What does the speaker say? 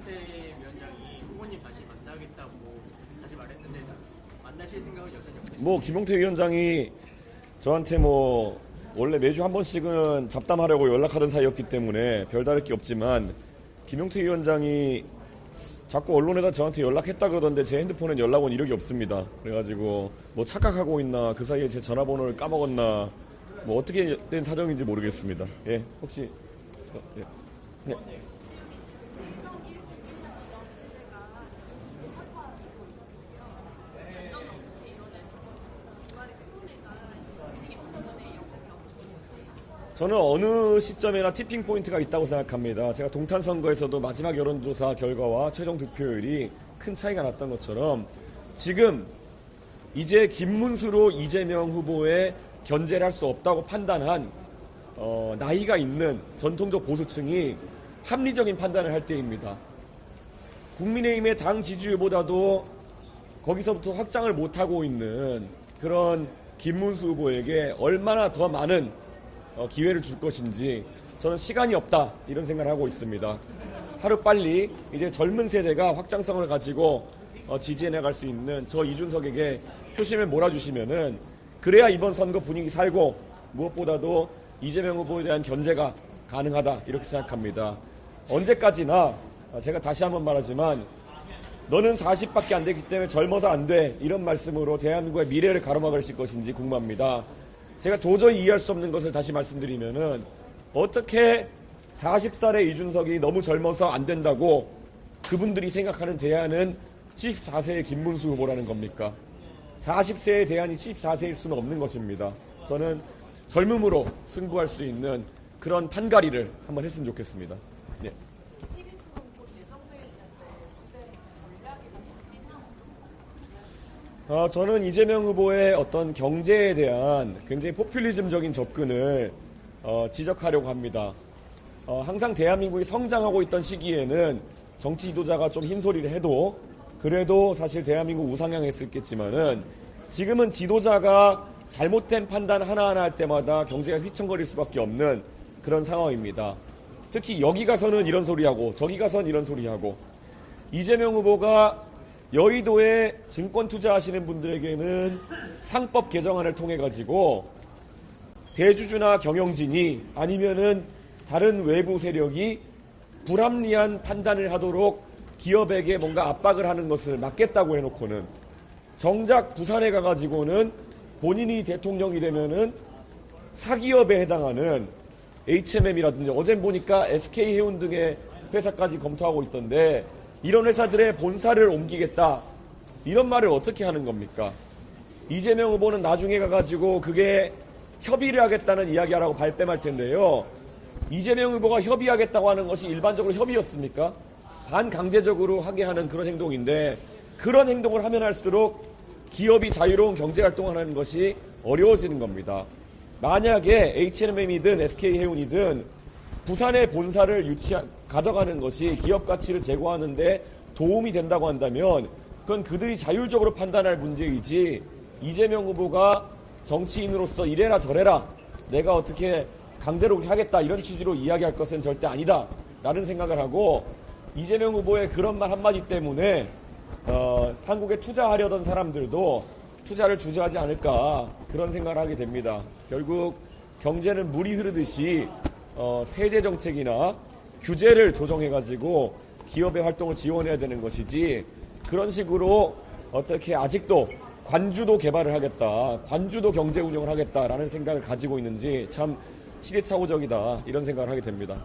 김용태 위원장이 후보님 다시 만나겠다고 다시 말했는데 만나실 생각은 여전히 없으세요? 뭐 김용태 위원장이 저한테 뭐 원래 매주 한 번씩은 잡담하려고 연락하던 사이였기 때문에 별다를 게 없지만 김용태 위원장이 자꾸 언론에다 저한테 연락했다 그러던데 제 핸드폰엔 연락 온 이력이 없습니다. 그래가지고 뭐 착각하고 있나 그 사이에 제 전화번호를 까먹었나 뭐 어떻게 된 사정인지 모르겠습니다. 예, 혹시 예. 네. 저는 어느 시점에나 티핑 포인트가 있다고 생각합니다. 제가 동탄 선거에서도 마지막 여론조사 결과와 최종 득표율이 큰 차이가 났던 것처럼 지금 이제 김문수로 이재명 후보에 견제를 할 수 없다고 판단한 나이가 있는 전통적 보수층이 합리적인 판단을 할 때입니다. 국민의힘의 당 지지율보다도 거기서부터 확장을 못하고 있는 그런 김문수 후보에게 얼마나 더 많은 기회를 줄 것인지 저는 시간이 없다 이런 생각을 하고 있습니다. 하루빨리 이제 젊은 세대가 확장성을 가지고 지지해 나갈 수 있는 저 이준석에게 표심을 몰아주시면은 그래야 이번 선거 분위기 살고 무엇보다도 이재명 후보에 대한 견제가 가능하다 이렇게 생각합니다. 언제까지나 제가 다시 한번 말하지만 너는 40밖에 안 되기 때문에 젊어서 안 돼 이런 말씀으로 대한민국의 미래를 가로막으실 것인지 궁금합니다. 제가 도저히 이해할 수 없는 것을 다시 말씀드리면은 어떻게 40살의 이준석이 너무 젊어서 안 된다고 그분들이 생각하는 대안은 74세의 김문수 후보라는 겁니까? 40세의 대안이 74세일 수는 없는 것입니다. 저는 젊음으로 승부할 수 있는 그런 판가리를 한번 했으면 좋겠습니다. 네. 저는 이재명 후보의 어떤 경제에 대한 굉장히 포퓰리즘적인 접근을 지적하려고 합니다. 항상 대한민국이 성장하고 있던 시기에는 정치 지도자가 좀 흰소리를 해도 그래도 사실 대한민국 우상향했었겠지만은 지금은 지도자가 잘못된 판단 하나하나 할 때마다 경제가 휘청거릴 수밖에 없는 그런 상황입니다. 특히 여기 가서는 이런 소리하고 저기 가서는 이런 소리하고 이재명 후보가 여의도에 증권 투자하시는 분들에게는 상법 개정안을 통해 가지고 대주주나 경영진이 아니면은 다른 외부 세력이 불합리한 판단을 하도록 기업에게 뭔가 압박을 하는 것을 막겠다고 해놓고는 정작 부산에 가가지고는 본인이 대통령이 되면은 사기업에 해당하는 HMM이라든지 어젠 보니까 SK해운 등의 회사까지 검토하고 있던데 이런 회사들의 본사를 옮기겠다 이런 말을 어떻게 하는 겁니까? 이재명 후보는 나중에 가가지고 그게 협의를 하겠다는 이야기하라고 발뺌할 텐데요. 이재명 후보가 협의하겠다고 하는 것이 일반적으로 협의였습니까? 반강제적으로 하게 하는 그런 행동인데 그런 행동을 하면 할수록 기업이 자유로운 경제활동을 하는 것이 어려워지는 겁니다. 만약에 H&M이든 SK해운이든 부산의 본사를 가져가는 것이 기업 가치를 제고하는 데 도움이 된다고 한다면 그건 그들이 자율적으로 판단할 문제이지 이재명 후보가 정치인으로서 이래라 저래라 내가 어떻게 강제로 하겠다 이런 취지로 이야기할 것은 절대 아니다 라는 생각을 하고 이재명 후보의 그런 말 한마디 때문에 한국에 투자하려던 사람들도 투자를 주저하지 않을까 그런 생각을 하게 됩니다. 결국 경제는 물이 흐르듯이 세제 정책이나 규제를 조정해가지고 기업의 활동을 지원해야 되는 것이지 그런 식으로 어떻게 아직도 관주도 개발을 하겠다, 관주도 경제 운영을 하겠다라는 생각을 가지고 있는지 참 시대착오적이다 이런 생각을 하게 됩니다.